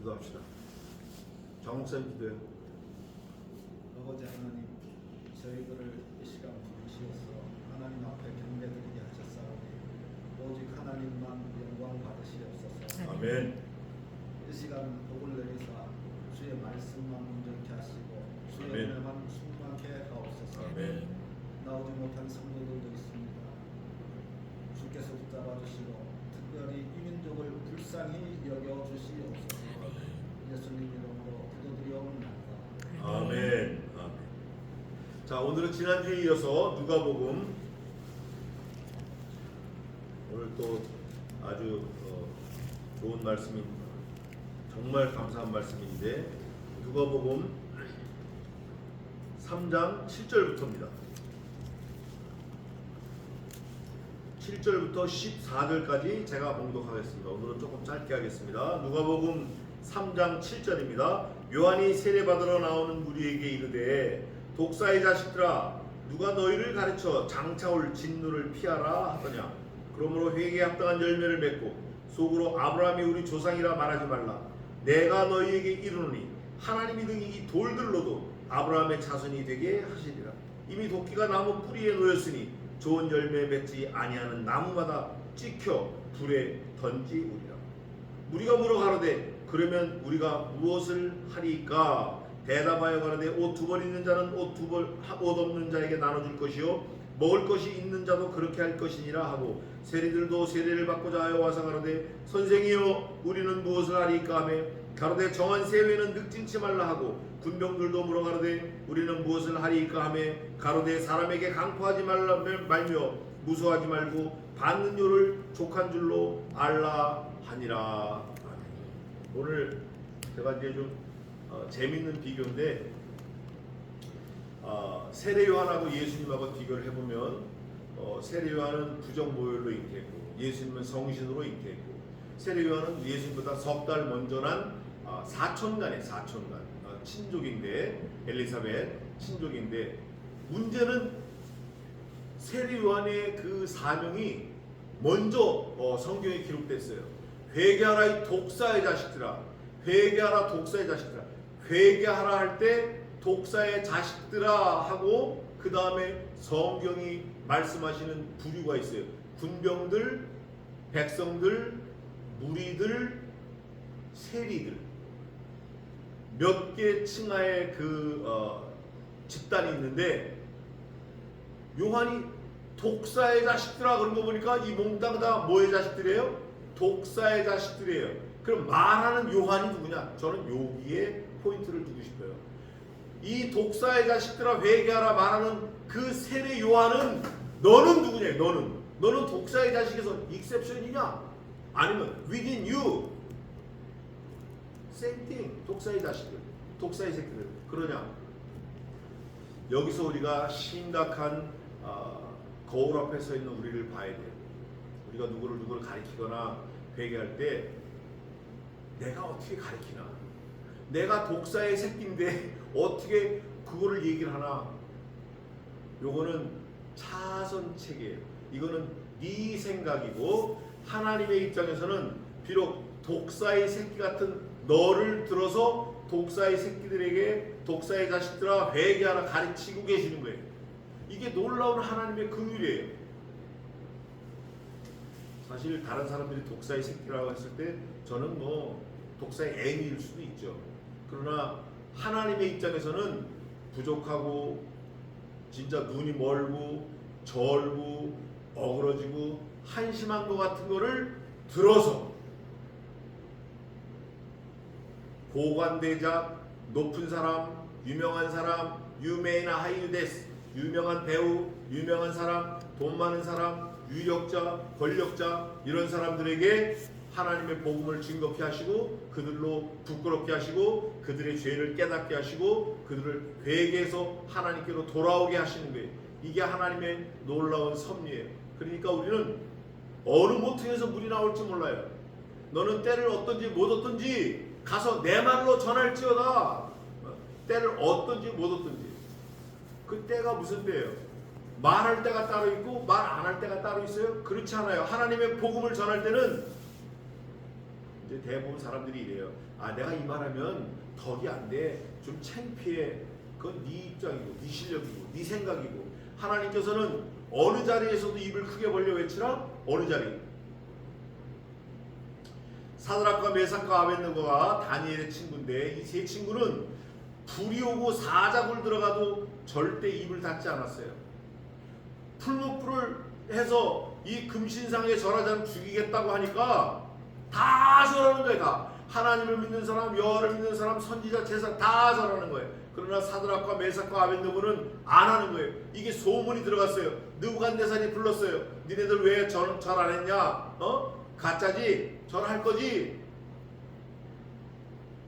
기도합시다. 정 목사님 기도해요. 아버지 하나님, 저희들을 이 시간 부르시어서 하나님 앞에 경배드리게 하셨사오니 오직 하나님만 영광 받으시옵소서. 아멘. 이 시간 복을 내리사 주의 말씀만 온전케 하시고 주의 아멘. 은혜만 충만케 하옵소서. 아멘. 나오지 못한 성도들도 있습니다. 주께서 붙잡아 주시고 특별히 이 민족을 불쌍히 여겨 주시옵소서. 예수님 이름으로 기도드리옵나이다. 아멘. 아멘. 자, 오늘은 지난주에 이어서 누가복음, 오늘 또 아주 좋은 말씀이, 정말 감사한 말씀인데, 누가복음 3장 7절부터입니다. 7절부터 14절까지 제가 봉독하겠습니다. 오늘은 조금 짧게 하겠습니다. 누가복음 3장 7절입니다. 요한이 세례받으러 나오는 무리에게 이르되 독사의 자식들아 누가 너희를 가르쳐 장차올 진노를 피하라 하더냐. 그러므로 회개에 합당한 열매를 맺고 속으로 아브라함이 우리 조상이라 말하지 말라. 내가 너희에게 이르노니 하나님이 등이 이 돌들로도 아브라함의 자손이 되게 하시리라. 이미 도끼가 나무 뿌리에 놓였으니 좋은 열매 맺지 아니하는 나무마다 찍혀 불에 던지우리라. 무리가 물어 가로되 그러면 우리가 무엇을 하리까? 대답하여 가로되 옷 두 벌 있는 자는 옷 없는 자에게 나눠줄 것이요 먹을 것이 있는 자도 그렇게 할 것이니라 하고 세리들도 세례를 받고자 하여 와서 가로되 선생이여 우리는 무엇을 하리까 하며 가로되 정한 세회는 늑진치 말라 하고 군병들도 물어 가로되 우리는 무엇을 하리까 하며 가로되 사람에게 강포하지 말며 무수하지 말고 받는 요를 족한 줄로 알라 하니라. 오늘 제가 이제 좀 재밌는 비교인데 세례 요한하고 예수님하고 비교를 해보면 세례 요한은 부정 모혈로 잉태했고 예수님은 성신으로 잉태했고 세례 요한은 예수님보다 석 달 먼저 난 사촌간 친족인데 엘리사벳 친족인데 문제는 세례 요한의 그 사명이 먼저 성경에 기록됐어요. 회개하라 이 독사의 자식들아. 회개하라 독사의 자식들아. 회개하라 할 때 독사의 자식들아 하고 그 다음에 성경이 말씀하시는 부류가 있어요. 군병들, 백성들, 무리들, 세리들. 몇 개 층하의 그 집단이 있는데 요한이 독사의 자식들아 그런 거 보니까 이 몽땅 다 뭐의 자식들이에요? 독사의 자식들이에요. 그럼 말하는 요한이 누구냐? 저는 여기에 포인트를 두고 싶어요. 이 독사의 자식들아 회개하라 말하는 그 세례 요한은 너는 누구냐? 너는 독사의 자식에서 익셉션이냐? 아니면 within you same thing. 독사의 자식들, 독사의 새끼들 그러냐? 여기서 우리가 심각한 거울 앞에 서 있는 우리를 봐야 돼요. 우리가 누구를 가리키거나 회개할 때 내가 어떻게 가리키나? 내가 독사의 새끼인데 어떻게 그거를 얘기를 하나? 요거는 차선책이에요. 이거는 네 생각이고 하나님의 입장에서는 비록 독사의 새끼 같은 너를 들어서 독사의 새끼들에게 독사의 자식들아 회개하라 가르치고 계시는 거예요. 이게 놀라운 하나님의 긍휼이에요. 사실 다른 사람들이 독사의 새끼라고 했을 때 저는 뭐 독사의 애미일 수도 있죠. 그러나 하나님의 입장에서는 부족하고 진짜 눈이 멀고 절고 어그러지고 한심한 것 같은 거를 들어서 고관대작, 높은 사람, 유명한 사람, 유메이나 하이유데스, 유명한 배우, 유명한 사람, 돈 많은 사람, 유력자, 권력자 이런 사람들에게 하나님의 복음을 증거케 하시고 그들로 부끄럽게 하시고 그들의 죄를 깨닫게 하시고 그들을 회개해서 하나님께로 돌아오게 하시는 거예요. 이게 하나님의 놀라운 섭리예요. 그러니까 우리는 어느 모퉁이에서 물이 나올지 몰라요. 너는 때를 얻든지 못 얻든지 가서 내 말로 전할지어다. 때를 얻든지 못 얻든지 그 때가 무슨 때예요? 말할 때가 따로 있고 말 안 할 때가 따로 있어요? 그렇지 않아요. 하나님의 복음을 전할 때는 이제 대부분 사람들이 이래요. 아 내가 이 말하면 덕이 안 돼. 좀 창피해. 그건 네 입장이고 네 실력이고 네 생각이고 하나님께서는 어느 자리에서도 입을 크게 벌려 외치라. 어느 자리. 사드락과 메삭과 아벳느고가 다니엘의 친구인데 이 세 친구는 불이 오고 사자굴 들어가도 절대 입을 닫지 않았어요. 풀무불을 해서 이 금신상에 절하자면 죽이겠다고 하니까 다 절하는 거예요. 다 하나님을 믿는 사람, 여호와를 믿는 사람, 선지자, 제사 다 절하는 거예요. 그러나 사드락과 메삭과 아벳느고는 안 하는 거예요. 이게 소문이 들어갔어요. 느부갓네살이 불렀어요. 니네들 왜 절 안 했냐? 가짜지? 절할 거지?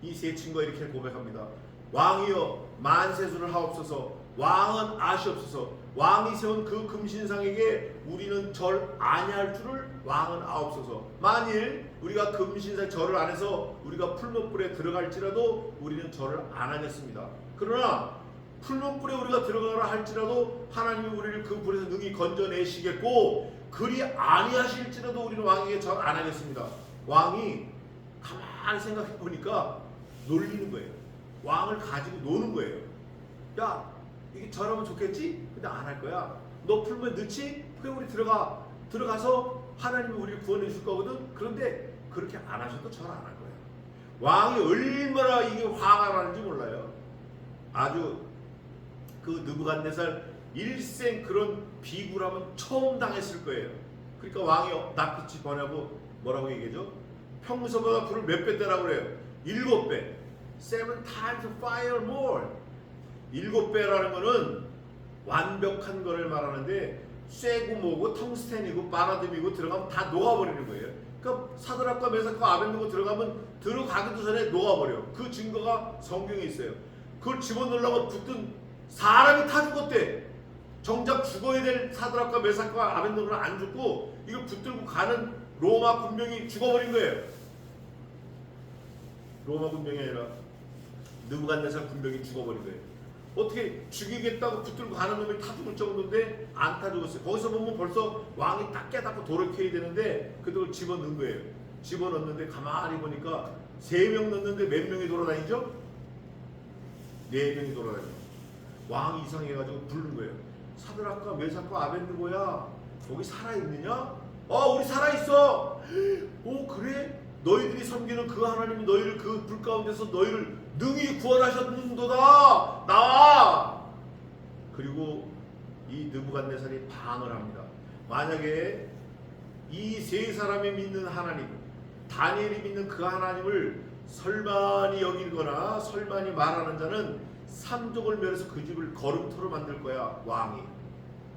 이 세 친구가 이렇게 고백합니다. 왕이여 만세수를 하옵소서. 왕은 아시옵소서. 왕이 세운 그 금신상에게 우리는 절 아니할 줄을 왕은 아옵소서. 만일 우리가 금신상 절을 안 해서 우리가 풀무불에 들어갈지라도 우리는 절을 안 하겠습니다. 그러나 풀무불에 우리가 들어가라 할지라도 하나님이 우리를 그 불에서 능히 건져내시겠고 그리 아니하실지라도 우리는 왕에게 절 안 하겠습니다. 왕이 가만히 생각해 보니까 놀리는 거예요. 왕을 가지고 노는 거예요. 야 이게 절하면 좋겠지? 근데 안 할 거야. 너 풀무에 넣지? 그래 우리 들어가서 하나님이 우리를 구원해 줄 거거든. 그런데 그렇게 안 하셔도 절 안 할 거예요. 왕이 얼마나 이게 화가 나는지 몰라요. 아주 그 느부갓네살 일생 그런 비굴함은 처음 당했을 거예요. 그러니까 왕이 낯빛이 번하고 뭐라고 얘기하죠? 평소보다 불을 몇 배 떼라고 그래요. 7배. 7 times fire more. 7배라는 거는 완벽한 거를 말하는데 쇠고 뭐고 텅스텐이고 바나듐이고 들어가면 다 녹아버리는 거예요. 그러니까 사드락과 메삭과 아벳느고 들어가기도 전에 녹아버려. 그 증거가 성경에 있어요. 그걸 집어넣으려고 붙든 사람이 다 죽었대. 정작 죽어야 될 사드락과 메삭과 아벳느고는 안 죽고 이걸 붙들고 가는 로마 군병이 죽어버린 거예요. 로마 군병이 아니라 느부갓네살 군병이 죽어버린 거예요. 어떻게 죽이겠다고 붙들고 가는 놈이 타 죽을 정도인데 안 타 죽었어요. 거기서 보면 벌써 왕이 딱 깨닫고 돌이켜야 되는데 그걸 집어넣은 거예요. 집어넣는데 가만히 보니까 3명 넣는데 몇 명이 돌아다니죠? 4명이 돌아다녀요. 왕이 이상해가지고 부른 거예요. 사드락과 메삭과 아벳느고야 거기 살아있느냐? 우리 살아있어. 오 그래? 너희들이 섬기는 그 하나님이 너희를 그 불 가운데서 너희를 능히 구원하셨는도다. 나와. 그리고 이 느부갓네살이 방을 합니다. 만약에 이 세 사람이 믿는 하나님, 다니엘이 믿는 그 하나님을 설만히 여기거나 설만히 말하는 자는 삼족을 멸해서 그 집을 거름토로 만들 거야. 왕이.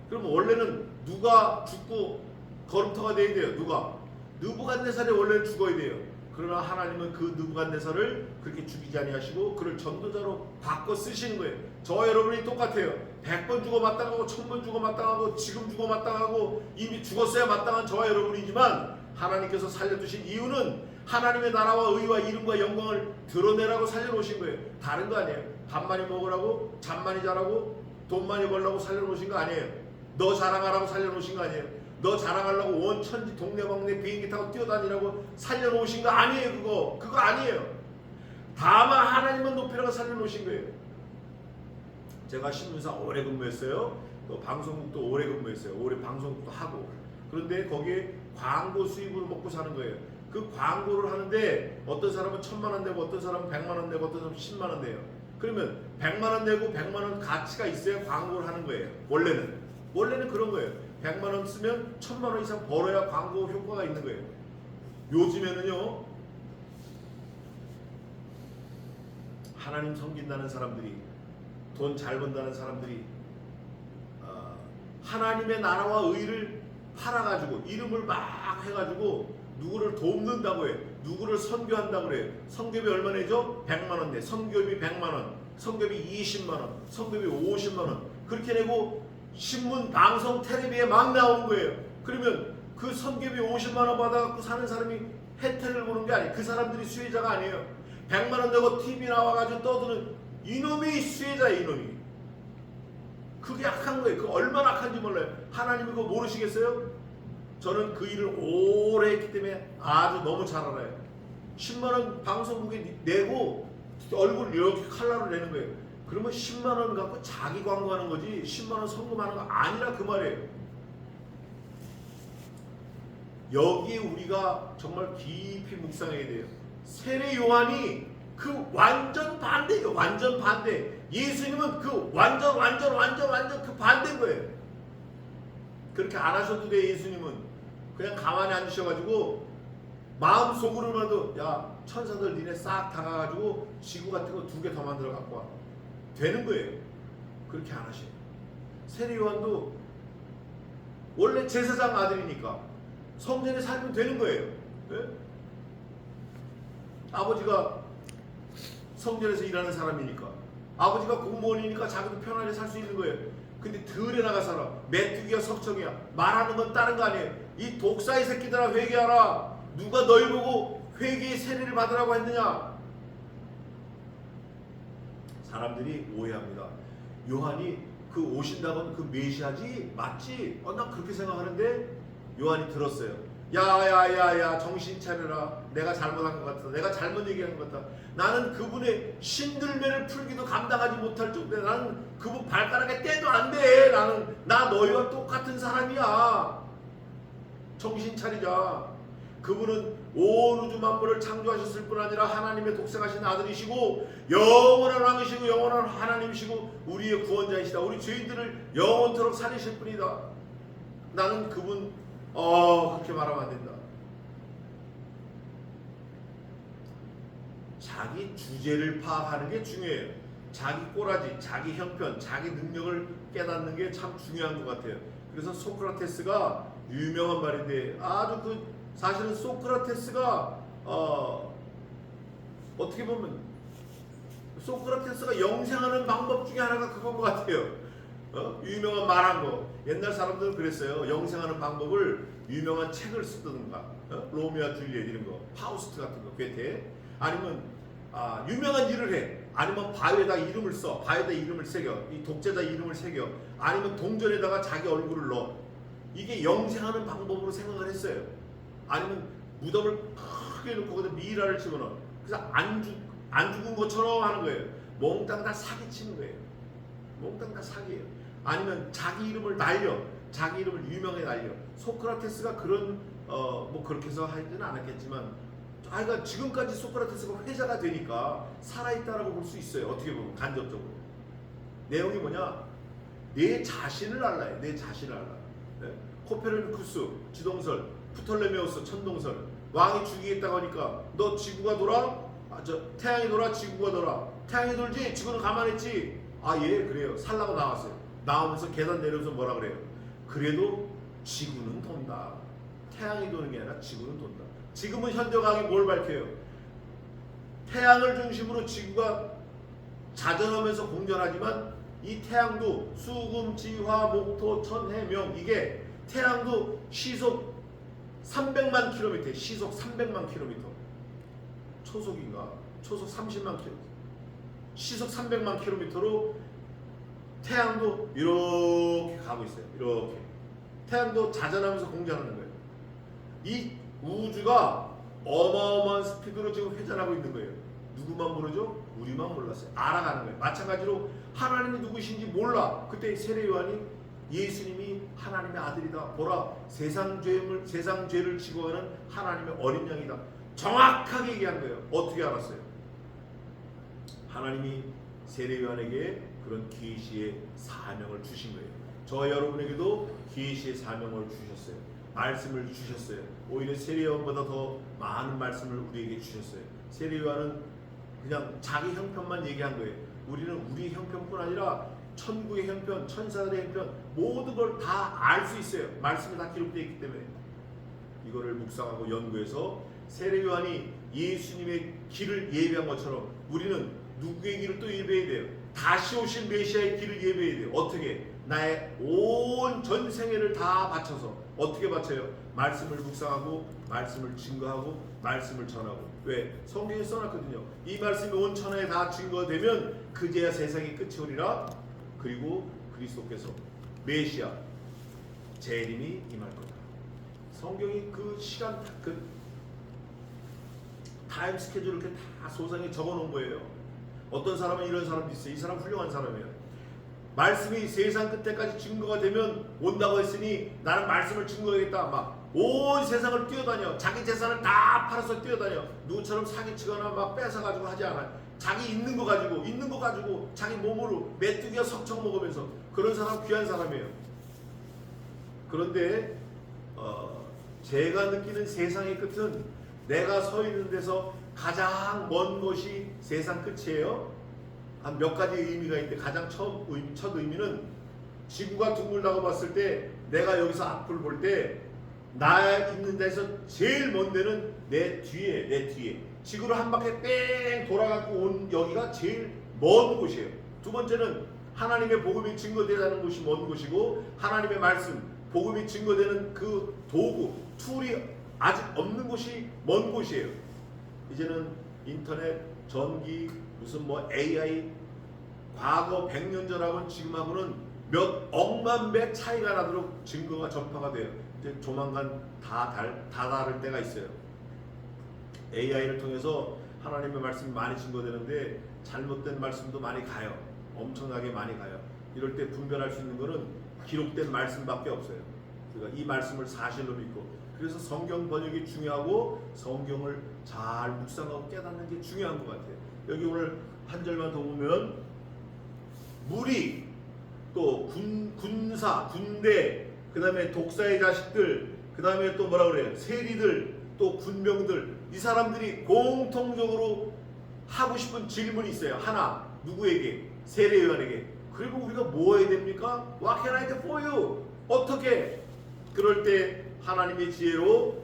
그럼 원래는 누가 죽고 거름토가 돼야 돼요? 누가? 느부갓네살이 원래는 죽어야 돼요. 그러나 하나님은 그 느부갓네살을 그렇게 죽이지 아니하시고 그를 전도자로 바꿔 쓰시는 거예요. 저와 여러분이 똑같아요. 100번 죽어 마땅하고 1000번 죽어 마땅하고 지금 죽어 마땅하고 이미 죽었어야 마땅한 저와 여러분이지만 하나님께서 살려두신 이유는 하나님의 나라와 의와 이름과 영광을 드러내라고 살려놓으신 거예요. 다른 거 아니에요. 밥 많이 먹으라고 잠 많이 자라고 돈 많이 벌라고 살려놓으신 거 아니에요. 너 자랑하라고 살려놓으신 거 아니에요. 너 자랑하려고 온 천지 동네방네 비행기 타고 뛰어다니라고 살려놓으신 거 아니에요. 그거 아니에요. 다만 하나님은 높이라고 살려놓으신 거예요. 제가 신문사 오래 근무했어요. 또 방송국도 오래 근무했어요. 오래 방송국도 하고. 그런데 거기에 광고 수입으로 먹고 사는 거예요. 그 광고를 하는데 어떤 사람은 1000만 원 내고 어떤 사람은 100만 원 내고 어떤 사람은 10만 원 내요. 그러면 100만 원 내고 100만 원 가치가 있어야 광고를 하는 거예요. 원래는 그런 거예요. 100만 원 쓰면 1000만 원 이상 벌어야 광고 효과가 있는 거예요. 요즘에는요. 하나님 섬긴다는 사람들이 돈 잘 번다는 사람들이 하나님의 나라와 의를 팔아가지고 이름을 막 해가지고 누구를 돕는다고 해요. 누구를 선교한다고 그래요. 선교비 얼마 내죠? 100만 원 내. 선교비 100만 원, 선교비 20만 원, 선교비 50만 원 그렇게 내고 신문, 방송, 텔레비에 막 나오는 거예요. 그러면 그 선교비 50만 원 받아갖고 사는 사람이 혜택을 보는 게 아니에요. 그 사람들이 수혜자가 아니에요. 100만 원 내고 TV 나와가지고 떠드는 이놈이 수혜자예요. 이놈이. 그게 악한 거예요. 그 얼마나 악한지 몰라요. 하나님이 그거 모르시겠어요? 저는 그 일을 오래 했기 때문에 아주 너무 잘 알아요. 10만 원 방송국에 내고 얼굴 이렇게 칼라로 내는 거예요. 그러면 10만 원 갖고 자기 광고하는 거지 10만 원 성금하는 거 아니라 그 말이에요. 여기에 우리가 정말 깊이 묵상해야 돼요. 세례 요한이 그 완전 반대예요. 완전 반대. 예수님은 그 완전 그 반대인 거예요. 그렇게 안 하셔도 돼. 예수님은 그냥 가만히 앉으셔가지고 마음속으로라도 야 천사들 니네 싹 다 가가지고 지구 같은 거 2개 더 만들어 갖고 와. 되는 거예요. 그렇게 안 하셔요. 세례 요한도 원래 제사장 아들이니까 성전에 살면 되는 거예요. 네? 아버지가 성전에서 일하는 사람이니까 아버지가 공무원이니까 자기도 편하게 살 수 있는 거예요. 근데 들에 나가 살아. 메뚜기야 석청이야. 말하는 건 다른 거 아니에요. 이 독사의 새끼들아 회개하라. 누가 너희 보고 회개의 세례를 받으라고 했느냐. 사람들이 오해합니다. 요한이 그 오신다고는 그 메시아지 맞지? 난 그렇게 생각하는데 요한이 들었어요. 야야야야 정신 차려라. 내가 잘못한 것 같다. 내가 잘못 얘기한 것 같다. 나는 그분의 신들매를 풀기도 감당하지 못할 정도에 나는 그분 발가락에 떼도 안 돼. 나 너희와 똑같은 사람이야. 정신 차리자. 그분은 온 우주 만물을 창조하셨을 뿐 아니라 하나님의 독생하신 아들이시고 영원한 왕이시고 영원한 하나님이시고 우리의 구원자이시다. 우리 죄인들을 영원토록 살리실 분이다. 나는 그분 그렇게 말하면 안 된다. 자기 주제를 파악하는 게 중요해요. 자기 꼬라지, 자기 형편, 자기 능력을 깨닫는 게 참 중요한 것 같아요. 그래서 소크라테스가 유명한 말인데 아주 사실은 소크라테스가 어떻게 보면 소크라테스가 영생하는 방법 중에 하나가 그건 것 같아요. 유명한 말한 거. 옛날 사람들은 그랬어요. 영생하는 방법을 유명한 책을 쓰든가 로미오와 줄리엣 이런 거, 파우스트 같은 거, 괴테 아니면 유명한 일을 해. 아니면 바위에다 이름을 써. 바위에다 이름을 새겨. 이 독재자 이름을 새겨. 아니면 동전에다가 자기 얼굴을 넣어. 이게 영생하는 방법으로 생각을 했어요. 아니면 무덤을 크게 놓고 거기다 미라를 집어넣어. 그래서 안 죽은 것처럼 하는 거예요. 몽땅 다 사기치는 거예요. 몽땅 다 사기예요. 아니면 자기 이름을 날려. 자기 이름을 유명하게 날려. 소크라테스가 그런 뭐 그렇게 해서 하지는 않았겠지만 그러니까 지금까지 소크라테스가 회자가 되니까 살아있다라고 볼 수 있어요. 어떻게 보면 간접적으로. 내용이 뭐냐? 내 자신을 알라요. 내 자신을 알라. 네? 코페르니쿠스 지동설, 프톨레메우스 천동설. 왕이 죽이겠다고 하니까 너 지구가 돌아? 태양이 돌아? 지구가 돌아? 태양이 돌지? 지구는 가만히 있지? 예 그래요. 살라고 나왔어요. 나오면서 계단 내려서 뭐라 그래요? 그래도 지구는 돈다. 태양이 도는 게 아니라 지구는 돈다. 지금은 현대과학이 뭘 밝혀요? 태양을 중심으로 지구가 자전하면서 공전하지만 이 태양도 수금, 지화, 목토, 천, 해, 명 이게 태양도 시속 300만 킬로미터, 시속 300만 킬로미터, 초속인가? 초속 30만 킬로미터, 시속 300만 킬로미터로 태양도 이렇게 가고 있어요. 이렇게 태양도 자전하면서 공전하는 거예요. 이 우주가 어마어마한 스피드로 지금 회전하고 있는 거예요. 누구만 모르죠? 우리만 몰랐어요. 알아가는 거예요. 마찬가지로 하나님이 누구신지 몰라. 그때 세례 요한이 예수님이 하나님의 아들이다. 보라, 세상 죄를 지고 가는 하나님의 어린 양이다. 정확하게 얘기한 거예요. 어떻게 알았어요? 하나님이 세례 요한에게 그런 계시의 사명을 주신 거예요. 저 여러분에게도 계시의 사명을 주셨어요. 말씀을 주셨어요. 오히려 세례 요한보다 더 많은 말씀을 우리에게 주셨어요. 세례 요한은 그냥 자기 형편만 얘기한 거예요. 우리는 우리 형편뿐 아니라 천국의 형편, 천사들의 형편 모든 걸 다 알 수 있어요. 말씀에 다 기록되어 있기 때문에 이거를 묵상하고 연구해서 세례 요한이 예수님의 길을 예배한 것처럼 우리는 누구의 길을 또 예배해야 돼요? 다시 오실 메시아의 길을 예배해야 돼요. 어떻게? 나의 온 전생애를 다 바쳐서. 어떻게 바쳐요? 말씀을 묵상하고 말씀을 증거하고 말씀을 전하고. 왜? 성경에 써놨거든요. 이 말씀이 온 천하에 다 증거되면 그제야 세상의 끝이 오리라. 그리고 그리스도께서 메시아 재림이 임할 거다. 성경이 그 시간 타임 스케줄을 이렇게 다 소상히 적어놓은 거예요. 어떤 사람은 이런 사람도 있어요. 이 사람 훌륭한 사람이에요. 말씀이 세상 끝에까지 증거가 되면 온다고 했으니 나는 말씀을 증거하겠다. 막 온 세상을 뛰어다녀. 자기 재산을 다 팔아서 뛰어다녀. 누구처럼 사기치거나 막 뺏어가지고 하지 않아요. 자기 있는 거 가지고 자기 몸으로 메뚜기와 석청 먹으면서 그런 사람 귀한 사람이에요. 그런데 제가 느끼는 세상의 끝은 내가 서 있는 데서 가장 먼 곳이 세상 끝이에요. 한 몇 가지 의미가 있는데 가장 첫 의미는 지구가 둥글다고 봤을 때 내가 여기서 앞을 볼 때 나 있는 데서 제일 먼 데는 내 뒤에 지구를 한 바퀴 뺑 돌아가고 온 여기가 제일 먼 곳이에요. 두 번째는 하나님의 복음이 증거되는 곳이 먼 곳이고 하나님의 말씀 복음이 증거되는 그 도구 툴이 아직 없는 곳이 먼 곳이에요. 이제는 인터넷 전기 무슨 뭐 AI 과거 100년 전하고는 지금하고는 몇 억만 배 차이가 나도록 증거가 전파가 돼요. 이제 조만간 다 다를 때가 있어요. AI를 통해서 하나님의 말씀이 많이 증거되는데 잘못된 말씀도 많이 가요. 엄청나게 많이 가요. 이럴 때 분별할 수 있는 것은 기록된 말씀밖에 없어요. 그러니까 이 말씀을 사실로 믿고 그래서 성경 번역이 중요하고 성경을 잘 묵상하고 깨닫는 게 중요한 것 같아요. 여기 오늘 한 절만 더 보면 무리 또 군사 군대 그 다음에 독사의 자식들 그 다음에 또 뭐라 그래요 세리들 또 군병들 이 사람들이 공통적으로 하고 싶은 질문이 있어요. 하나 누구에게? 세례요한에게. 그리고 우리가 뭐 해야 됩니까? What can I do for you? 어떻게? 그럴 때 하나님의 지혜로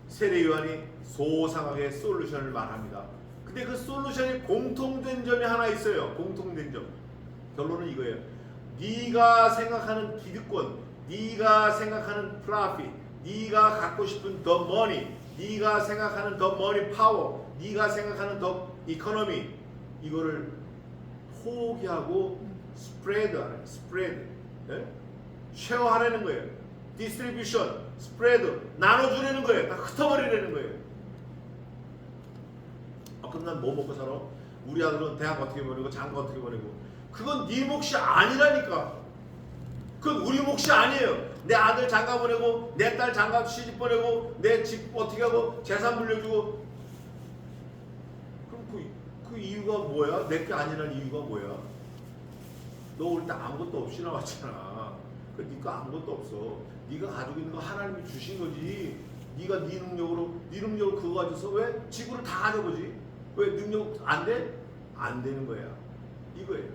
세례요한이 소상하게 솔루션을 말합니다. 근데 그 솔루션이 공통된 점이 하나 있어요. 공통된 점. 결론은 이거예요. 네가 생각하는 기득권, 네가 생각하는 프라핏, 네가 갖고 싶은 더 머니, 네가 생각하는 더 머니 파워, 네가 생각하는 더 이코노미 이거를 포기하고 스프레드 쉐어하라는 거예요. 디스트리뷰션, 스프레드 나눠주려는 거예요. 다 흩어버리려는 거예요. 그럼 난 뭐 먹고 살아? 우리 아들은 대학 어떻게 보내고 장가 어떻게 보내고 그건 네 몫이 아니라니까. 그건 우리 몫이 아니에요. 내 아들 장가 보내고 내 딸 장가 시집 보내고 내 집 어떻게 하고 재산 물려주고 그럼 그 이유가 뭐야? 내게 아니라는 이유가 뭐야? 너 올 때 아무것도 없이 나왔잖아. 네거 아무것도 없어. 네가 가지고 있는 거 하나님이 주신 거지. 네가 네 능력으로 그거 가져서 왜 지구를 다 가져보지? 왜 능력 안 돼? 안 되는 거야. 이거예요.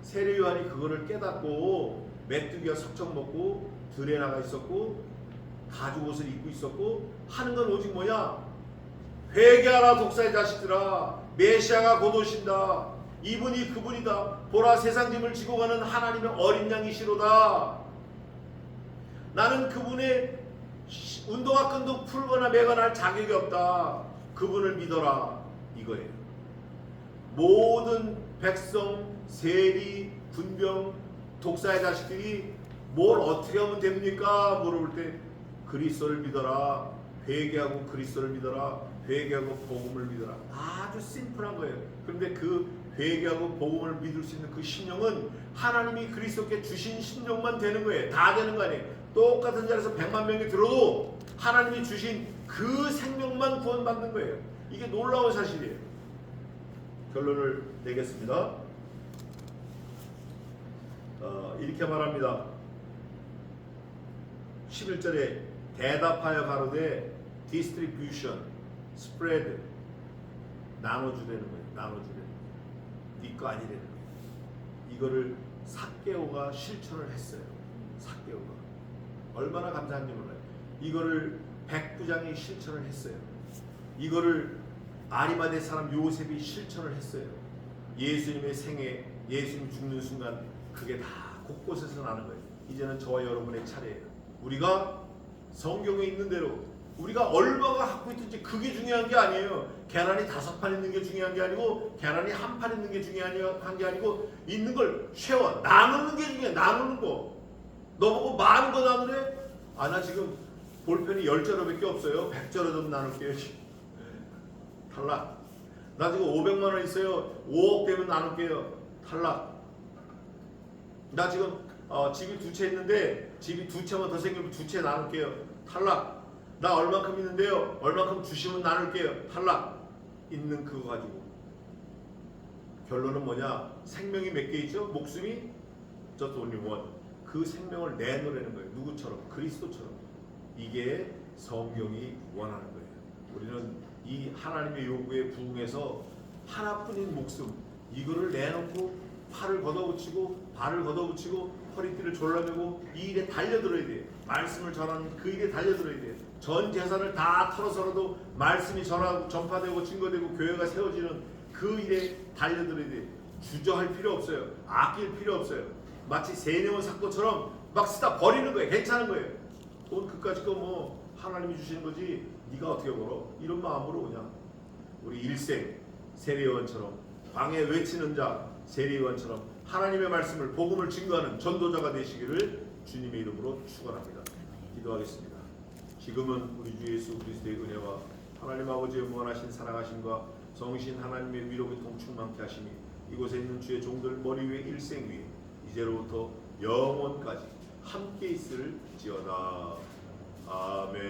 세례 요한이 그거를 깨닫고 메뚜기와 석청 먹고 들에 나가 있었고 가죽 옷을 입고 있었고 하는 건 오직 뭐냐? 회개하라 독사의 자식들아 메시아가 곧 오신다. 이분이 그분이다. 보라 세상 짐을 지고 가는 하나님의 어린 양이시로다. 나는 그분의 운동화 끈도 풀거나 매거나 할 자격이 없다. 그분을 믿어라. 이거예요. 모든 백성, 세리, 군병, 독사의 자식들이 뭘 어떻게 하면 됩니까? 물어볼 때 그리스도를 믿어라. 회개하고 그리스도를 믿어라. 회개하고 복음을 믿어라. 아주 심플한 거예요. 그런데 그 회개하고 복음을 믿을 수 있는 그 심령은 하나님이 그리스도께 주신 심령만 되는 거예요. 다 되는 거 아니에요. 똑같은 자리에서 100만 명이 들어도 하나님이 주신 그 생명만 구원받는 거예요. 이게 놀라운 사실이에요. 결론을 내겠습니다. 이렇게 말합니다. 11절에 대답하여 가로되 distribution, spread 나눠주라는 거예요. 나눠주라는 거예요. 네 거 아니라는 거예요. 이거를 삭개오가 실천을 했어요. 삭개오가 얼마나 감사한지 몰라요. 이거를 백부장이 실천을 했어요. 이거를 아리마대 사람 요셉이 실천을 했어요. 예수님의 생애, 예수님 죽는 순간 그게 다 곳곳에서 나는 거예요. 이제는 저와 여러분의 차례예요. 우리가 성경에 있는 대로 우리가 얼마가 갖고 있든지 그게 중요한 게 아니에요. 계란이 5판 있는 게 중요한 게 아니고 계란이 1판 있는 게 중요한 게 아니고 있는 걸 쉐어 나누는 게 중요해. 나누는 거. 너 보고 많은 거 나누래? 아 나 지금 볼펜이 10자루밖에 없어요. 100자루 좀 나눌게요. 탈락. 나 지금 500만 원 있어요. 5억 되면 나눌게요. 탈락. 나 지금 집이 2채 있는데 집이 2채만 더 생기면 2채 나눌게요. 탈락. 나 얼마큼 있는데요. 얼마큼 주시면 나눌게요. 탈락. 있는 그거 가지고. 결론은 뭐냐? 생명이 몇 개 있죠? 목숨이 just only one. 그 생명을 내놓으라는 거예요. 누구처럼? 그리스도처럼. 이게 성경이 원하는 거예요. 우리는 이 하나님의 요구에 부응해서 하나뿐인 목숨 이거를 내놓고 팔을 걷어붙이고 발을 걷어붙이고 허리띠를 졸라매고 이 일에 달려들어야 돼요. 말씀을 전하는 그 일에 달려들어야 돼요. 전 재산을 다 털어서라도 말씀이 전파되고 증거되고 교회가 세워지는 그 일에 달려들어야 돼요. 주저할 필요 없어요. 아낄 필요 없어요. 마치 세뇌원 사건처럼 막 쓰다 버리는 거예요. 괜찮은 거예요. 돈 그까짓 거 뭐 하나님이 주시는 거지 네가 어떻게 벌어? 이런 마음으로 그냥 우리 일생 세례요한처럼 광야에 외치는 자 세례요한처럼 하나님의 말씀을 복음을 증거하는 전도자가 되시기를 주님의 이름으로 축원합니다. 기도하겠습니다. 지금은 우리 주 예수 그리스도의 은혜와 하나님 아버지의 무한하신 사랑하심과 성신 하나님의 위로 교통 충만케 하심이 이곳에 있는 주의 종들 머리 위에 일생 위에 이제로부터 영원까지 함께 있을지어다. 아멘.